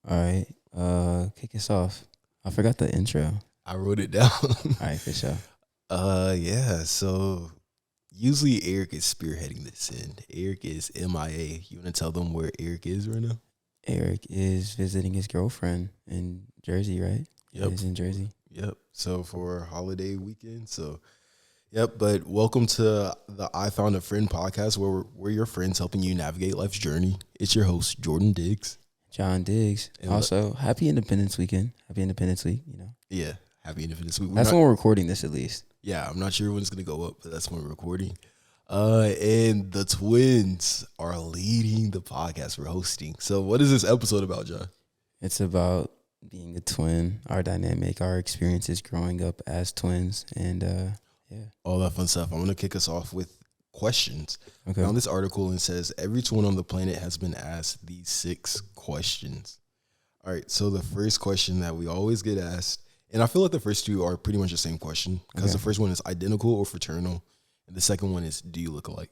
All right. Kick us off. I forgot the intro. All I wrote it down. right, for sure. Yeah. So usually Eric is spearheading this, and Eric is MIA. You want to tell them where Eric is right now? Eric is visiting his girlfriend in Jersey, right? Yep. He's in Jersey. Yep. So for holiday weekend. So yep. But welcome to the I Found a Friend podcast, where we're your friends helping you navigate life's journey. It's your host Jordan Diggs. John Diggs. And Also, happy Independence Weekend. Happy Independence Week, Yeah. Happy Independence Week. That's when we're recording this, at least. Yeah, I'm not sure when it's gonna go up, but that's when we're recording. And the twins are leading the podcast we're hosting. So what is this episode about, John? It's about being a twin, our dynamic, our experiences growing up as twins, and yeah. All that fun stuff. I'm gonna kick us off with questions. Okay. Found this article and says every twin on the planet has been asked these 6 questions. All right, so the first question that we always get asked, and I feel like the first 2 are pretty much the same question, because the first one is identical or fraternal, and the second one is do you look alike?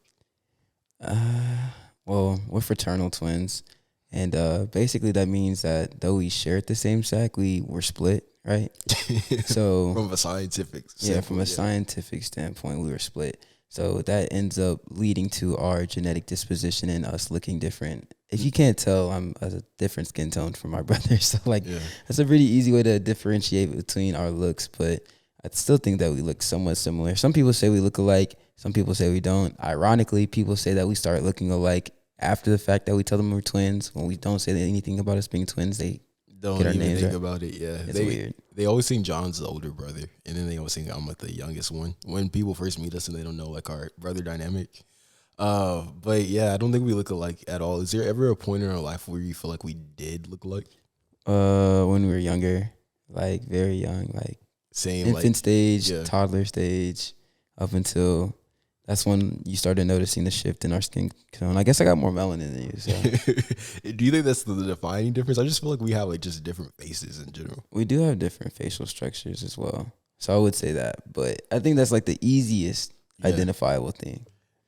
Well, we're fraternal twins, and basically that means that though we shared the same sack, we were split, right? So From a scientific from a scientific standpoint, we were split. So that ends up leading to our genetic disposition and us looking different. If you can't tell, I'm a different skin tone from my brother. So that's a pretty easy way to differentiate between our looks. But I still think that we look somewhat similar. Some people say we look alike. Some people say we don't. Ironically, people say that we start looking alike after the fact that we tell them we're twins. When we don't say anything about us being twins, they don't get our even names think right. about it. Yeah, It's weird. They always think John's the older brother, and then they always think I'm like the youngest one. When people first meet us and they don't know like our brother dynamic. But yeah, I don't think we look alike at all. Is there ever a point in our life where you feel like we did look alike? When we were younger, like very young, like Same infant stage, yeah. toddler stage, up until that's when you started noticing the shift in our skin tone. I guess I got more melanin than you. So Do you think that's the defining difference? I just feel like we have like just different faces in general. we do have different facial structures as well. So I would say that, but I think that's like the easiest identifiable thing.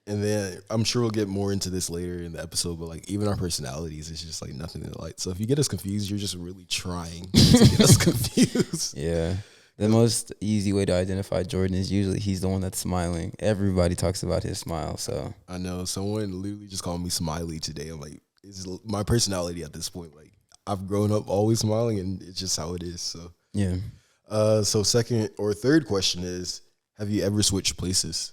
And then I'm sure we'll get more into this later in the episode, but like even our personalities, it's just like nothing alike. So if you get us confused, you're just really trying to get us confused. Yeah. The most easy way to identify Jordan is usually he's the one that's smiling. Everybody talks about his smile. So I know someone literally just called me Smiley today. I'm like, it's my personality at this point. Like I've grown up always smiling, and it's just how it is. So yeah. So second or third question is, have you ever switched places?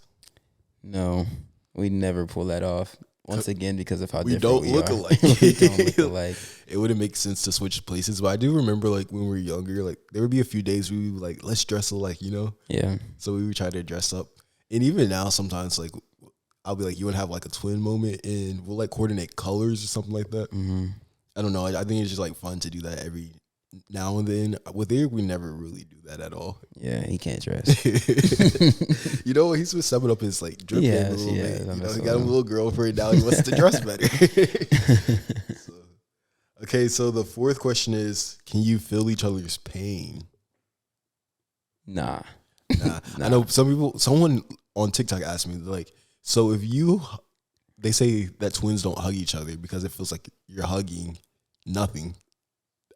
No, we never pull that off. Once again, because of how we different don't look are. alike. We don't look alike. It wouldn't make sense to switch places, but I do remember like when we were younger, like there would be a few days we would be like, let's dress alike, Yeah. So we would try to dress up, and even now sometimes like I'll be like, you would have like a twin moment, and we'll like coordinate colors or something like that. Mm-hmm. I don't know. I think it's just like fun to do that every now and then. With Eric, we never really do that at all. Yeah, he can't dress. He's been stepping up his like drip game a little bit. He got a little girlfriend now. He wants to dress better. So the fourth question is, can you feel each other's pain? Nah. I know someone on TikTok asked me like, so if they say that twins don't hug each other because it feels like you're hugging nothing.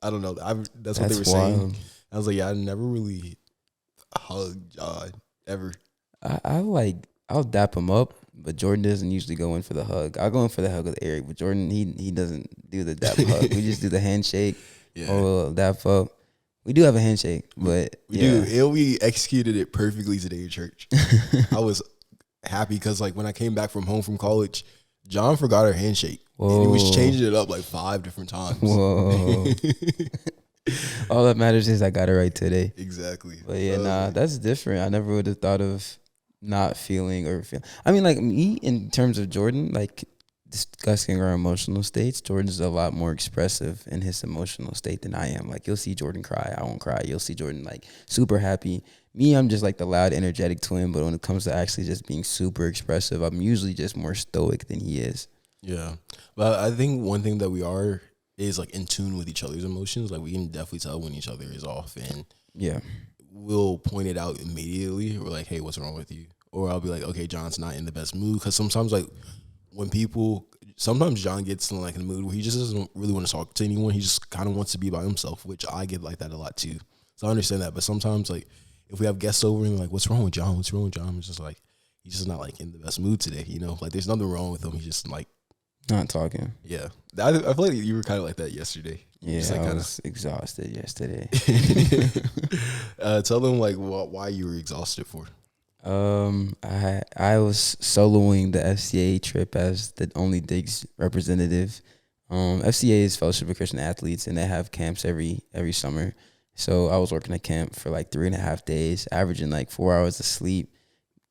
I don't know. That's what they were saying. I was like, yeah, I never really hugged John ever. I'll dap him up, but Jordan doesn't usually go in for the hug. I'll go in for the hug with Eric, but Jordan he doesn't do the dap hug. We just do the handshake or dap up. We do have a handshake, but we do. And we executed it perfectly today in church. I was happy because like when I came back from home from college, John forgot our handshake. Whoa. And he was changing it up like 5 different times. Whoa. All that matters is I got it right today. Exactly. But yeah, that's different. I never would have thought of not feeling or feel. I mean, like me, in terms of Jordan, like discussing our emotional states, Jordan's a lot more expressive in his emotional state than I am. Like you'll see Jordan cry, I won't cry. You'll see Jordan like super happy. Me, I'm just like the loud, energetic twin. But when it comes to actually just being super expressive, I'm usually just more stoic than he is. Yeah. But I think one thing that we are is like in tune with each other's emotions. Like we can definitely tell when each other is off, and we'll point it out immediately. We're like, hey, what's wrong with you? Or I'll be like, okay, John's not in the best mood. Because sometimes like when people sometimes John gets in like in a mood where he just doesn't really want to talk to anyone. He just kind of wants to be by himself, which I get like that a lot too. So I understand that. But sometimes like if we have guests over and like, what's wrong with John? What's wrong with John? It's just like he's just not like in the best mood today. You know, like there's nothing wrong with him. He's just like not talking. Yeah, I feel like you were kind of like that yesterday. Yeah, like I was exhausted yesterday. Tell them like why you were exhausted for. I was soloing the FCA trip as the only Diggs representative. FCA is Fellowship of Christian Athletes, and they have camps every summer. So I was working at camp for like 3.5 days, averaging like 4 hours of sleep.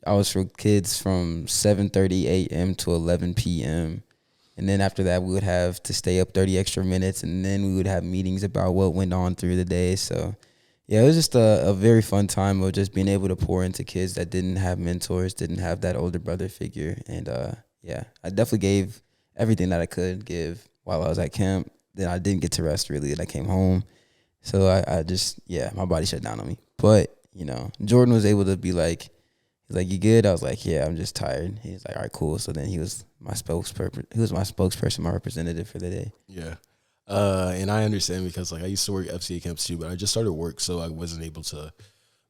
I was for kids from 7:30 a.m. to 11 p.m. And then after that, we would have to stay up 30 extra minutes, and then we would have meetings about what went on through the day. So, yeah, it was just a very fun time of just being able to pour into kids that didn't have mentors, didn't have that older brother figure. And, yeah, I definitely gave everything that I could give while I was at camp. Then I didn't get to rest, really, and I came home. So I just, yeah, my body shut down on me. But, you know, Jordan was able to be like, he's like, you good? I was like, yeah, I'm just tired. He's like, all right, cool. So then he was my spokesperson, my representative for the day. Yeah. And I understand because like I used to work FCA camps too, but I just started work, so I wasn't able to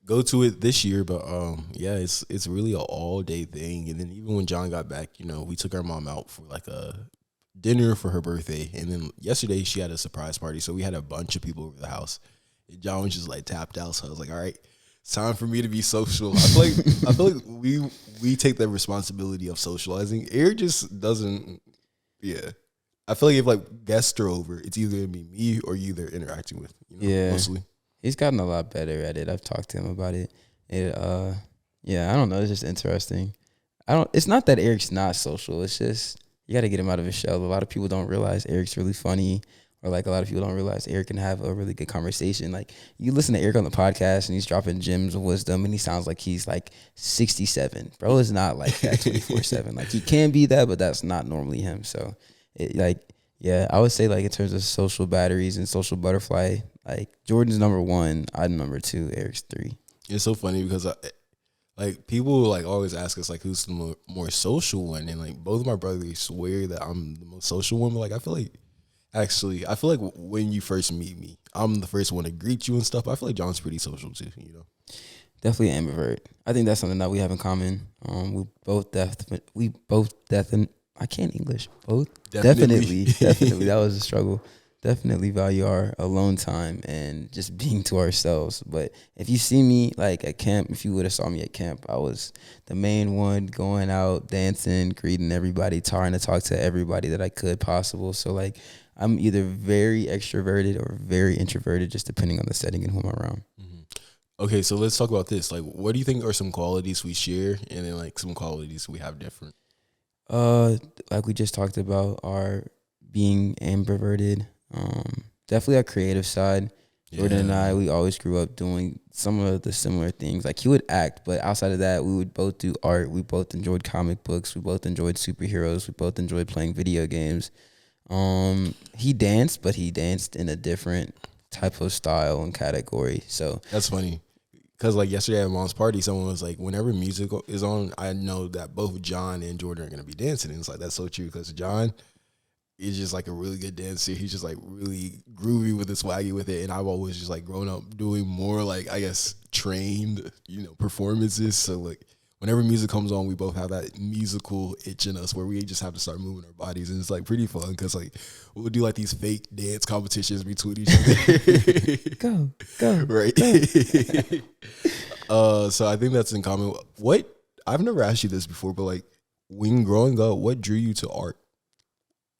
go to it this year. But yeah, it's really an all day thing. And then even when John got back, you know, we took our mom out for like a dinner for her birthday. And then yesterday she had a surprise party, so we had a bunch of people over the house. And John was just like tapped out, so I was like, all right, it's time for me to be social. I feel like we take the responsibility of socializing. Eric just doesn't. Yeah, I feel like if like guests are over, it's either gonna be me or you they're interacting with. You know, yeah, mostly. He's gotten a lot better at it. I've talked to him about it. Yeah, I don't know. It's just interesting. It's not that Eric's not social. It's just you got to get him out of his shell. A lot of people don't realize Eric's really funny. Or like a lot of people don't realize Eric can have a really good conversation. Like you listen to Eric on the podcast and he's dropping gems of wisdom and he sounds like he's like 67. Bro is not like that 24/7. Like he can be that, but that's not normally him. So yeah, I would say like in terms of social batteries and social butterfly, like Jordan's number 1, I'm number 2, Eric's 3. It's so funny because like people like always ask us like who's the more social one, and like both of my brothers swear that I'm the most social one. But like I feel like when you first meet me, I'm the first one to greet you and stuff. I feel like John's pretty social too, you know. Definitely an ambivert. I think that's something that we have in common. I can't English. Definitely. That was a struggle. Definitely value our alone time and just being to ourselves. But if you see me like at camp, if you would have saw me at camp, I was the main one going out, dancing, greeting everybody, trying to talk to everybody that I could possible. So like I'm either very extroverted or very introverted, just depending on the setting and who I'm around. Mm-hmm. Okay, so let's talk about this. Like, what do you think are some qualities we share, and then like some qualities we have different? Like we just talked about, our being ambiverted. Definitely our creative side. Jordan and I, we always grew up doing some of the similar things. Like he would act, but outside of that, we would both do art. We both enjoyed comic books. We both enjoyed superheroes. We both enjoyed playing video games. He danced, but he danced in a different type of style and category. So that's funny because like yesterday at mom's party, someone was like, whenever music is on, I know that both John and Jordan are going to be dancing. And it's like, that's so true because John is just like a really good dancer. He's just like really groovy with it, swaggy with it. And I've always just like grown up doing more like, I guess, trained, you know, performances. So like whenever music comes on, we both have that musical itch in us where we just have to start moving our bodies. And it's like pretty fun because like we'll do like these fake dance competitions between each other. Go. Right. So I think that's in common. I've never asked you this before, but like when growing up, what drew you to art?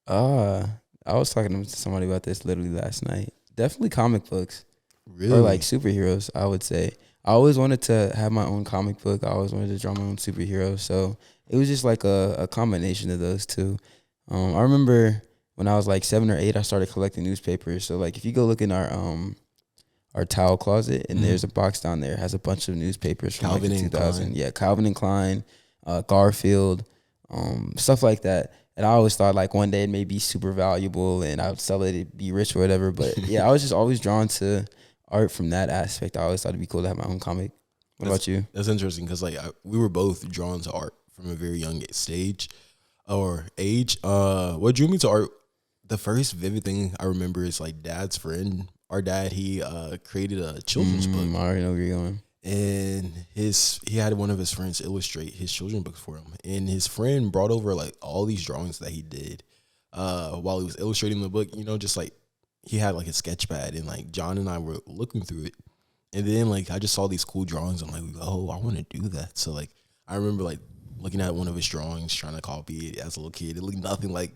I was talking to somebody about this literally last night. Definitely comic books. Really? Or like superheroes, I would say. I always wanted to have my own comic book. I always wanted to draw my own superhero. So it was just like a combination of those two. I remember when I was like 7 or 8, I started collecting newspapers. So like if you go look in our towel closet, and there's a box down there, it has a bunch of newspapers from Calvin like and 2000. Klein. Yeah, Calvin and Klein, Garfield, stuff like that. And I always thought like one day it may be super valuable and I would sell it, it'd be rich or whatever. But yeah, I was just always drawn to art from that aspect. I always thought it'd be cool to have my own comic. What about you? That's interesting because like we were both drawn to art from a very young stage. or age. What drew me to art? The first vivid thing I remember is like dad's friend. Our dad, he created a children's book, I already know where you're going. and he had one of his friends illustrate his children's books for him, and his friend brought over like all these drawings that he did while he was illustrating the book. Just like he had like a sketch pad, and like John and I were looking through it, and then like I just saw these cool drawings. I'm like, oh, I want to do that. So like I remember like looking at one of his drawings, trying to copy it as a little kid. It looked nothing like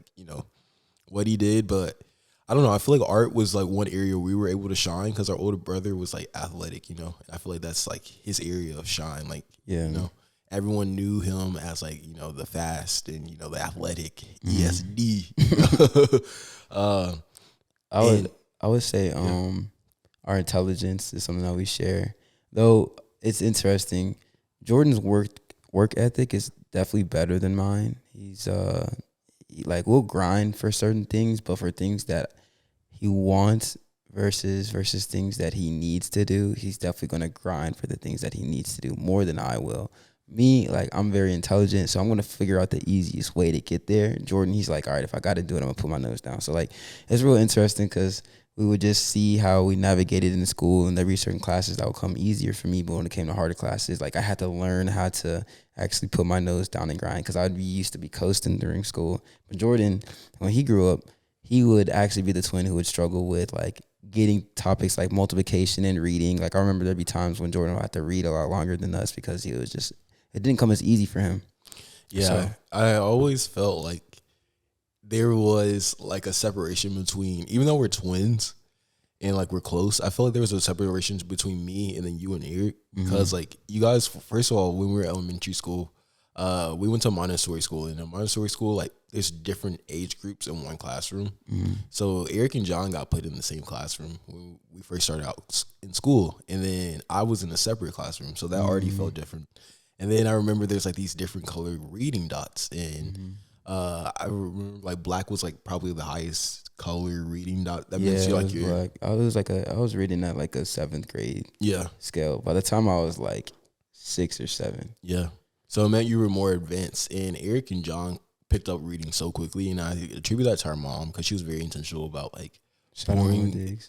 what he did, but I don't know. I feel like art was like one area we were able to shine because our older brother was like athletic. I feel like that's like his area of shine. Like, everyone knew him as like, the fast and, the athletic ESD. I would say our intelligence is something that we share. Though it's interesting, Jordan's work ethic is definitely better than mine. He's like we'll grind for certain things, but for things that he wants versus things that he needs to do, he's definitely going to grind for the things that he needs to do more than I will. Me, like, I'm very intelligent, so I'm going to figure out the easiest way to get there. Jordan, he's like, all right, if I got to do it, I'm going to put my nose down. So, like, it's real interesting because we would just see how we navigated in school, and there'd be certain classes that would come easier for me, but when it came to harder classes, like, I had to learn how to actually put my nose down and grind because I'd be used to be coasting during school. But Jordan, when he grew up, he would actually be the twin who would struggle with, like, getting topics like multiplication and reading. Like, I remember there'd be times when Jordan would have to read a lot longer than us because he was just, it didn't come as easy for him. Yeah, so I always felt like there was like a separation between, even though we're twins and like we're close, I felt like there was a separation between me and then you and Eric because like you guys, first of all, when we were in elementary school, we went to a Montessori school, and in a Montessori school, like there's different age groups in one classroom. So Eric and John got put in the same classroom when we first started out in school, and then I was in a separate classroom, so that already felt different. And then I remember there's like these different colored reading dots, and I remember like black was like probably the highest color reading dot. That means you like your black. I was reading at like a 7th grade scale. By the time I was like 6 or 7. Yeah. So it meant you were more advanced, and Eric and John picked up reading so quickly, and I attribute that to our mom because she was very intentional about like pouring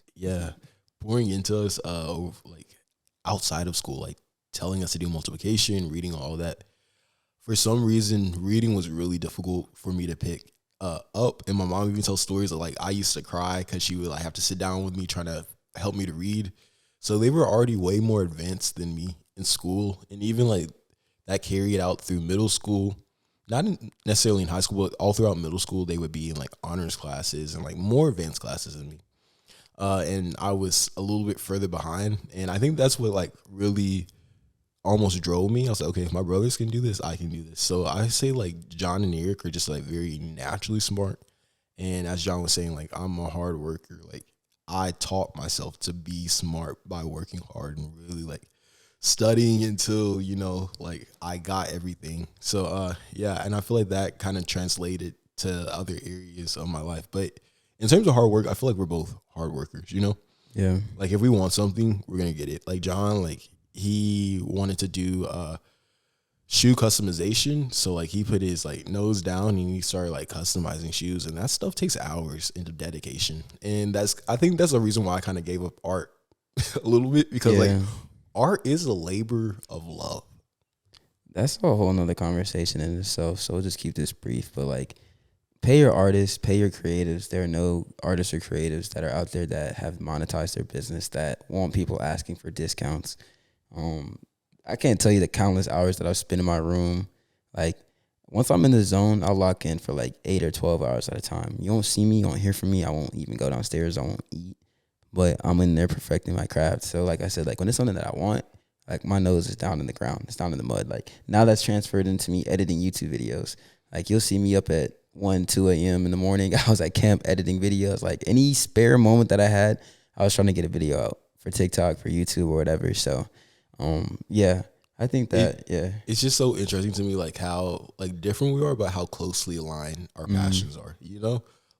into us like outside of school, like telling us to do multiplication, reading, all that. For some reason, reading was really difficult for me to pick up, and my mom even tells stories of like I used to cry because she would like have to sit down with me trying to help me to read. So they were already way more advanced than me in school, and even like that carried out through middle school. Not necessarily in high school, but all throughout middle school, they would be in like honors classes and like more advanced classes than me. And I was a little bit further behind, and I think that's what like really almost drove me. I was like, okay, if my brothers can do this, I can do this. So I say like John and Eric are just like very naturally smart. And as John was saying, like I'm a hard worker. Like I taught myself to be smart by working hard and really like studying until, like I got everything. So yeah, and I feel like that kind of translated to other areas of my life. But in terms of hard work, I feel like we're both hard workers, Yeah. Like if we want something, we're gonna get it. Like John, like he wanted to do shoe customization, so like he put his like nose down and he started like customizing shoes, and that stuff takes hours into dedication. And I think that's the reason why I kind of gave up art a little bit, because like art is a labor of love. That's a whole nother conversation in itself, so we'll just keep this brief. But like, pay your artists, pay your creatives. There are no artists or creatives that are out there that have monetized their business that want people asking for discounts. I can't tell you the countless hours that I've spent in my room. Like, once I'm in the zone, I'll lock in for like 8 or 12 hours at a time. You won't see me, you won't hear from me. I won't even go downstairs. I won't eat. But I'm in there perfecting my craft. So like I said, like when it's something that I want, like my nose is down in the ground. It's down in the mud. Like now that's transferred into me editing YouTube videos. Like you'll see me up at 1, 2 a.m. in the morning. I was at camp editing videos. Like any spare moment that I had, I was trying to get a video out for TikTok, for YouTube or whatever. So yeah, I think that, it's just so interesting to me, like how like different we are, but how closely aligned our passions are,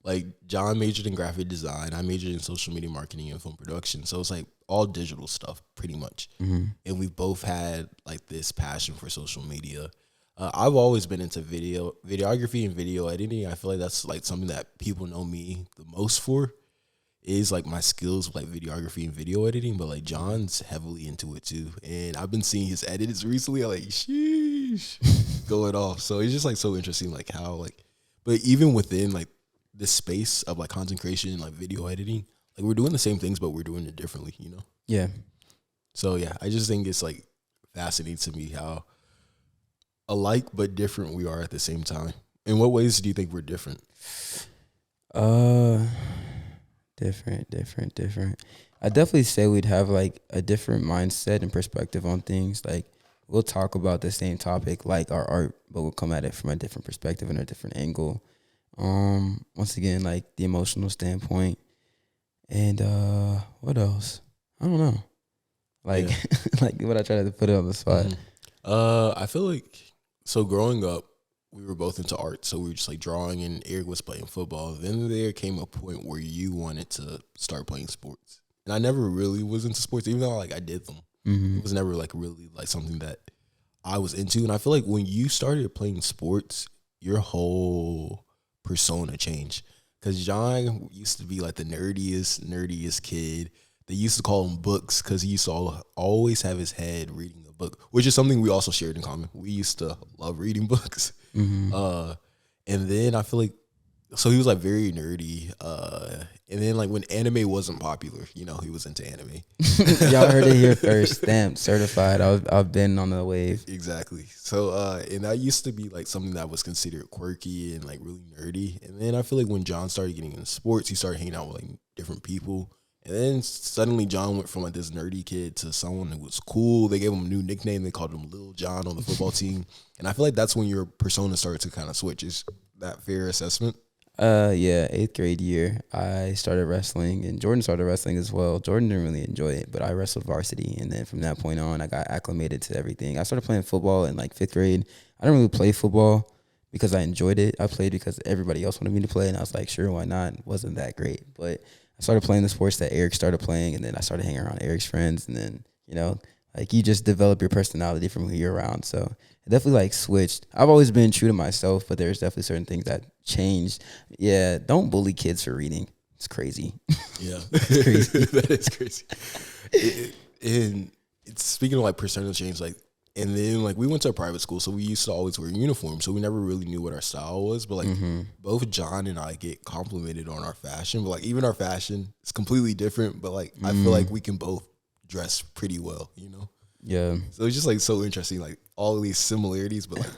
Like John majored in graphic design. I majored in social media marketing and film production. So it's like all digital stuff pretty much. And we've both had like this passion for social media. I've always been into videography and video editing. I feel like that's like something that people know me the most for, is like my skills with like videography and video editing. But like John's heavily into it too, and I've been seeing his edits recently. I'm like, sheesh, going off. So it's just like so interesting, like how like, but even within like this space of like content creation and like video editing, like we're doing the same things, but we're doing it differently, you know? Yeah. So yeah, I just think it's like fascinating to me how alike but different we are at the same time. In what ways do you think we're different? Different. I definitely say we'd have like a different mindset and perspective on things. Like we'll talk about the same topic, like our art, but we'll come at it from a different perspective and a different angle. Once again, like the emotional standpoint. And what else? I don't know. Like like what I try to put it on the spot. I feel like, so growing up, we were both into art, so we were just like drawing, and Eric was playing football. Then there came a point where you wanted to start playing sports, and I never really was into sports, even though like I did them. It was never like really like something that I was into. And I feel like when you started playing sports, your whole persona changed. Because John used to be like the nerdiest kid. They used to call him Books because he used to always have his head reading a book, which is something we also shared in common. We used to love reading books. And then I feel like, so he was like very nerdy. And then like when anime wasn't popular, you know, he was into anime. Y'all heard it here first. Stamped, certified. I've been on the wave. Exactly. So and that used to be like something that was considered quirky and like really nerdy. And then I feel like when John started getting into sports, he started hanging out with like different people. And then suddenly John went from like this nerdy kid to someone who was cool. They gave him a new nickname. They called him Lil John on the football team. And I feel like that's when your persona started to kind of switch. Is that fair assessment? Yeah, 8th grade year, I started wrestling, and Jordan started wrestling as well. Jordan didn't really enjoy it, but I wrestled varsity, and then from that point on, I got acclimated to everything. I started playing football in like 5th grade. I didn't really play football because I enjoyed it. I played because everybody else wanted me to play, and I was like, sure, why not? It wasn't that great, but I started playing the sports that Eric started playing, and then I started hanging around Eric's friends, and then, you know, like you just develop your personality from who you're around. So it definitely like switched. I've always been true to myself, but there's definitely certain things that changed. Yeah, don't bully kids for reading. It's crazy. Yeah, it's crazy. That is crazy. And it's speaking of like persona change, like, and then like we went to a private school, so we used to always wear uniforms, so we never really knew what our style was. But like both John and I get complimented on our fashion, but like even our fashion is completely different. But like I feel like we can both dress pretty well, you know? Yeah. So it's just like so interesting, like all of these similarities, but like,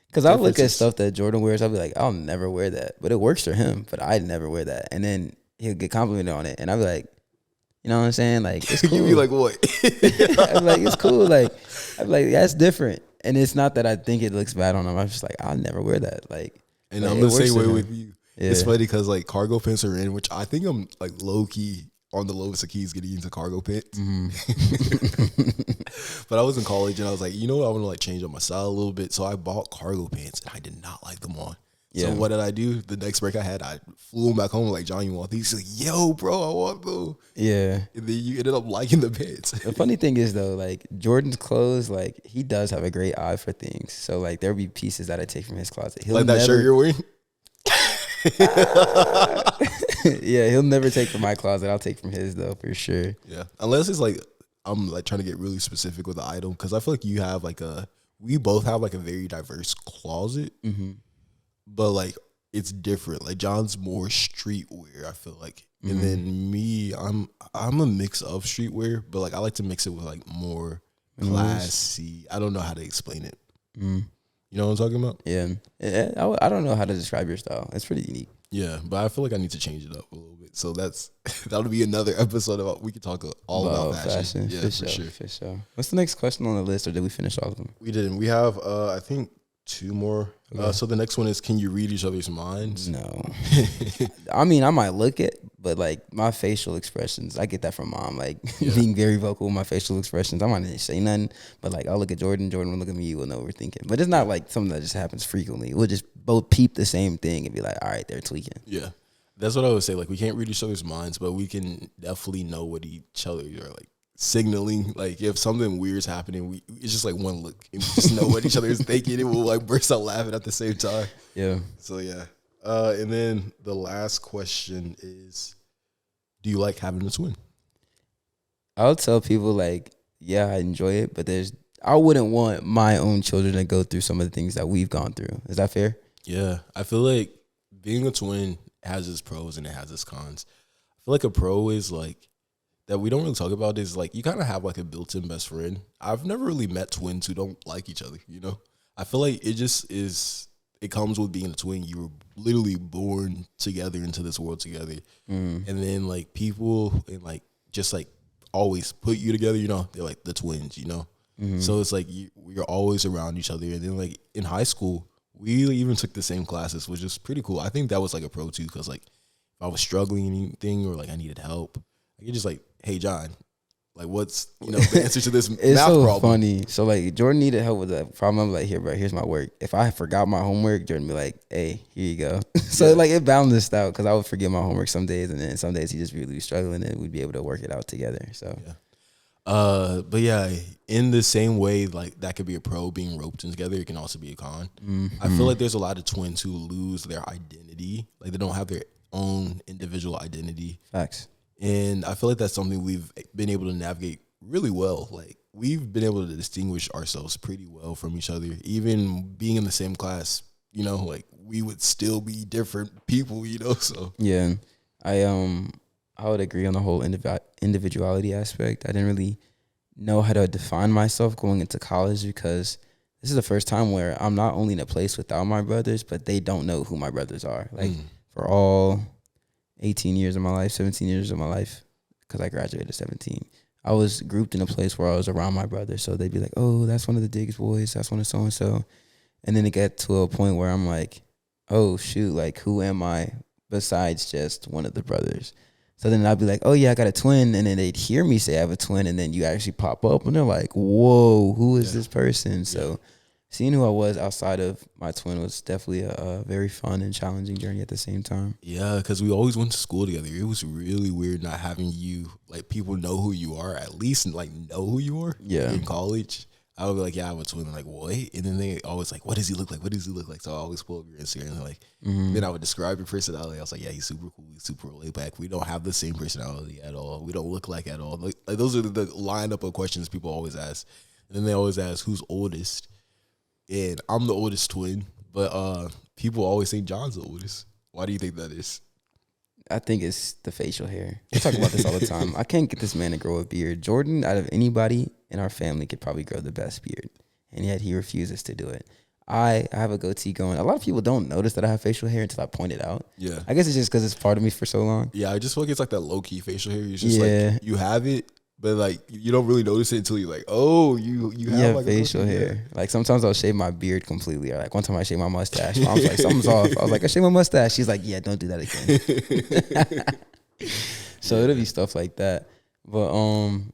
because I look at stuff that Jordan wears, I'll be like, I'll never wear that, but it works for him, but I'd never wear that. And then he'll get complimented on it, and I'll be like, you know what I'm saying? Like, it's cool. You be like, what? I'm like, it's cool. Like, I'm like, that's different. And it's not that I think it looks bad on him. I'm just like, I'll never wear that. Like, and I'm the same way with you. Yeah. It's funny because like cargo pants are in, which I think I'm like low key on the lowest of keys getting into cargo pants. But I was in college and I was like, you know what? I want to like change up my style a little bit. So I bought cargo pants and I did not like them on. Yeah. So what did I do? The next break I had, I flew them back home like, John, you want these? He's like, yo, bro, I want them. Yeah. And then you ended up liking the pants. The funny thing is though, like Jordan's clothes, like he does have a great eye for things. So like there'll be pieces that I take from his closet. He'll like that shirt you're wearing? Yeah, he'll never take from my closet. I'll take from his though, for sure. Yeah. Unless it's like, I'm like trying to get really specific with the item, because I feel like you have like we both have like a very diverse closet, but like it's different. Like John's more streetwear, I feel like, and then me, I'm a mix of streetwear, but like I like to mix it with like more classy. I don't know how to explain it. You know what I'm talking about? Yeah. I don't know how to describe your style. It's pretty unique. Yeah, but I feel like I need to change it up a little bit. So that'll be another episode about, we could talk all about fashion. Yeah, for sure. What's the next question on the list, or did we finish all of them? We didn't. We have I think 2 more. Okay. So the next one is, can you read each other's minds? No. I mean, I might look it, but like my facial expressions, I get that from mom. Like being very vocal with my facial expressions. I might not say nothing, but like I'll look at Jordan will look at me, we'll know what we're thinking. But it's not like something that just happens frequently. We'll just both peep the same thing and be like, all right, they're tweaking. Yeah. That's what I would say. Like we can't read each other's minds, but we can definitely know what each other are like signaling. Like if something weird's happening, it's just like one look, and we just know what each other is thinking, and we'll like burst out laughing at the same time. Yeah. So yeah. And then the last question is, do you like having a twin? I'll tell people like, yeah, I enjoy it, but I wouldn't want my own children to go through some of the things that we've gone through. Is that fair? Yeah, I feel like being a twin has its pros and it has its cons. I feel like a pro is like that we don't really talk about is like you kind of have like a built-in best friend. I've never really met twins who don't like each other, you know? I feel like it just is, it comes with being a twin. You were literally born together into this world together. And then like people and like just like always put you together, you know? They're like the twins, you know? So it's like we're always around each other. And then like in high school, we even took the same classes, which is pretty cool. I think that was like a pro too, because like if I was struggling anything or like I needed help, I could just like, hey John, like what's the answer to this It's math so problem? funny. So like Jordan needed help with that problem. I'm like, here, bro, here's my work. If I forgot my homework, Jordan be like, hey, here you go. So like it balanced out because I would forget my homework some days, and then some days he just really was struggling, and we'd be able to work it out together. So But yeah, in the same way, like that could be a pro being roped in together. It can also be a con. I feel like there's a lot of twins who lose their identity. Like they don't have their own individual identity. Facts. And I feel like that's something we've been able to navigate really well. Like we've been able to distinguish ourselves pretty well from each other. Even being in the same class, like we would still be different people, so. Yeah. I would agree on the whole individuality aspect. I didn't really know how to define myself going into college because this is the first time where I'm not only in a place without my brothers, but they don't know who my brothers are. Like for all 18 years of my life, 17 years of my life, because I graduated at 17, I was grouped in a place where I was around my brothers. So they'd be like, oh, that's one of the Diggs boys. That's one of so-and-so. And then it got to a point where I'm like, oh, shoot, like who am I besides just one of the brothers? So then I'd be like, oh, yeah, I got a twin. And then they'd hear me say I have a twin. And then you actually pop up and they're like, whoa, who is this person? So seeing who I was outside of my twin was definitely a very fun and challenging journey at the same time. Yeah, because we always went to school together. It was really weird not having you, like people know who you are, at least like know who you are in college. I would be like, yeah, I have a twin. They're like, what? And then they always like, what does he look like? What does he look like? So I always pull up your Instagram and like, then I would describe your personality. I was like, yeah, he's super cool. He's super laid back. We don't have the same personality at all. We don't look like at all. Like those are the lineup of questions people always ask. And then they always ask, who's oldest? And I'm the oldest twin, but people always say John's the oldest. Why do you think that is? I think it's the facial hair. We talk about this all the time. I can't get this man to grow a beard. Jordan, out of anybody in our family, could probably grow the best beard, and yet he refuses to do it. I have a goatee going. A lot of people don't notice that I have facial hair until I point it out. Yeah. I guess it's just because it's part of me for so long. Yeah, I just feel like it's like that low-key facial hair. It's just like you have it, but like you don't really notice it until you're like, oh, you have like facial hair. Like sometimes I'll shave my beard completely. Or like one time I shaved my mustache. Mom's like, something's off. I was like, I shaved my mustache. She's like, yeah, don't do that again. So it'll be stuff like that. But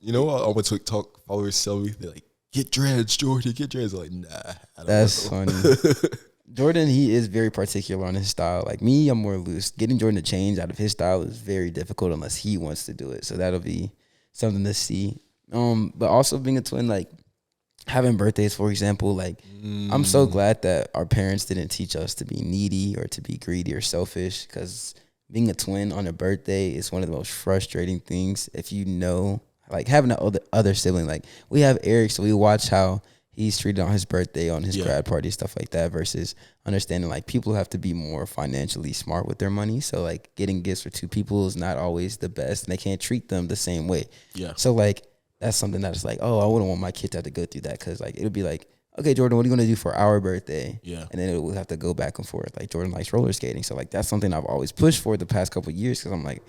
you know what? All my TikTok followers tell me, they're like, get dreads, Jordan, get dreads. I'm like, nah. I don't that's funny. Jordan, he is very particular on his style. Like me, I'm more loose. Getting Jordan to change out of his style is very difficult unless he wants to do it. So that'll be something to see. But also being a twin, like having birthdays, for example, like I'm so glad that our parents didn't teach us to be needy or to be greedy or selfish, because being a twin on a birthday is one of the most frustrating things. If like having an other sibling, like we have Eric, so we watch how he's treated on his birthday, on his grad party, stuff like that, versus understanding like people have to be more financially smart with their money. So like getting gifts for two people is not always the best, and they can't treat them the same way. Yeah. So like that's something that's like, oh, I wouldn't want my kid to have to go through that, because like it'll be like, okay, Jordan, what are you gonna do for our birthday? Yeah. And then it will have to go back and forth. Like Jordan likes roller skating, so like that's something I've always pushed for the past couple of years, because I'm like,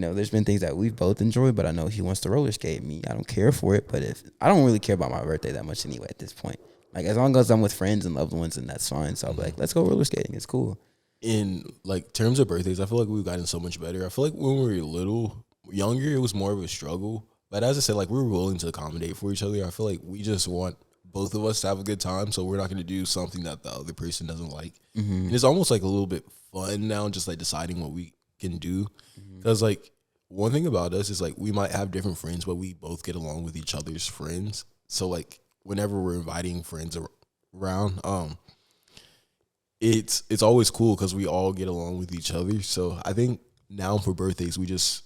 there's been things that we've both enjoyed, but I know he wants to roller skate. Me, I don't care for it, but if I don't really care about my birthday that much anyway at this point. Like as long as I'm with friends and loved ones, and that's fine. So I'll be like, let's go roller skating. It's cool. In like terms of birthdays, I feel like we've gotten so much better. I feel like when we were younger, it was more of a struggle. But as I said, like we're willing to accommodate for each other. I feel like we just want both of us to have a good time, so we're not going to do something that the other person doesn't like. And it's almost like a little bit fun now, just like deciding what we can do, because like one thing about us is like we might have different friends, but we both get along with each other's friends. So like whenever we're inviting friends around, it's always cool because we all get along with each other. So I think now for birthdays, we just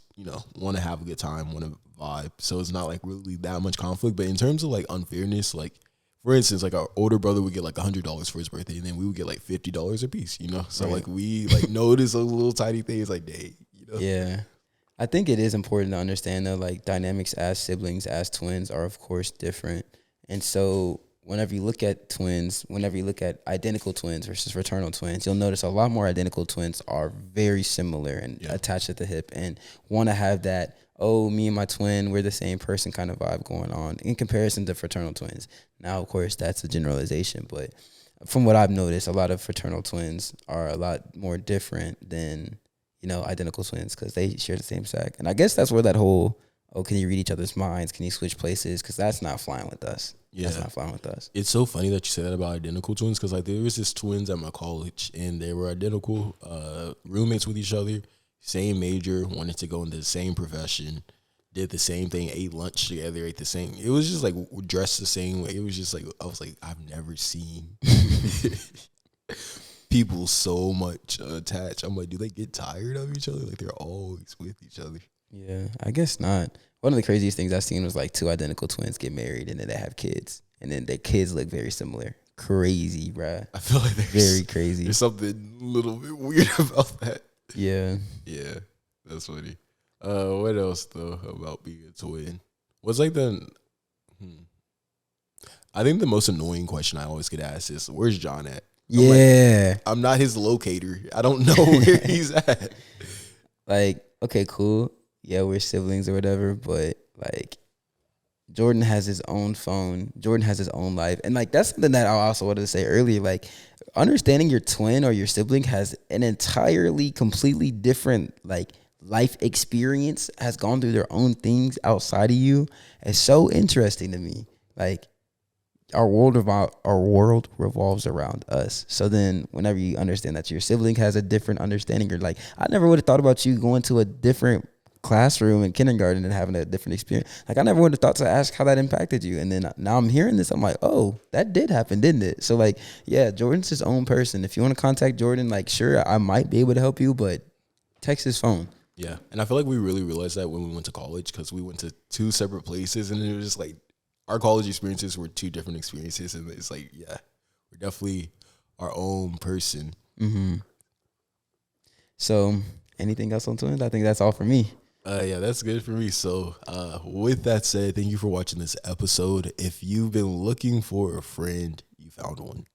want to have a good time, want to vibe. So it's not like really that much conflict. But in terms of like unfairness, like for instance, like our older brother would get like $100 for his birthday, and then we would get like $50 a piece. So right. Like we like notice those little tiny things, like dang, Yeah. I think it is important to understand that like dynamics as siblings, as twins are of course different. And so whenever you look at twins, whenever you look at identical twins versus fraternal twins, you'll notice a lot more identical twins are very similar and attached at the hip and want to have that, oh, me and my twin, we're the same person kind of vibe going on in comparison to fraternal twins. Now, of course, that's a generalization, but from what I've noticed, a lot of fraternal twins are a lot more different than identical twins because they share the same sack. And I guess that's where that whole, can you read each other's minds? Can you switch places? Because that's not flying with us. Yeah. That's not flying with us. It's so funny that you said that about identical twins because like there was this twins at my college and they were identical roommates with each other, same major, wanted to go into the same profession, did the same thing, ate lunch together, ate the same. It was just like dressed the same way. It was just like, I was like, I've never seen people so much attached. I'm like, do they get tired of each other? Like they're always with each other. Yeah, I guess not. One of the craziest things I've seen was like two identical twins get married and then they have kids and then their kids look very similar. Crazy, bruh. I feel like very crazy. There's something a little bit weird about that. Yeah. Yeah, that's funny. What else though about being a twin? What's like I think the most annoying question I always get asked is, "Where's Jon at?" Yeah, I'm not his locator. I don't know where he's at. Like, okay, cool. Yeah, we're siblings or whatever, but like Jordan has his own phone. Jordan has his own life. And like that's something that I also wanted to say earlier. Like understanding your twin or your sibling has an entirely completely different like life experience, has gone through their own things outside of you. It's so interesting to me. Like our world revolves around us. So then whenever you understand that your sibling has a different understanding, you're like, I never would have thought about you going to a different classroom in kindergarten and having a different experience. Like I never would have thought to ask how that impacted you. And then now I'm hearing this, I'm like, oh, that did happen, didn't it? So like, yeah, Jordan's his own person. If you want to contact Jordan, like sure, I might be able to help you, but text his phone. Yeah. And I feel like we really realized that when we went to college because we went to two separate places and it was just like our college experiences were two different experiences. And it's like, yeah, we're definitely our own person. Mm-hmm. So anything else on twins? I think that's all for me. Yeah, that's good for me. So with that said, thank you for watching this episode. If you've been looking for a friend, you found one.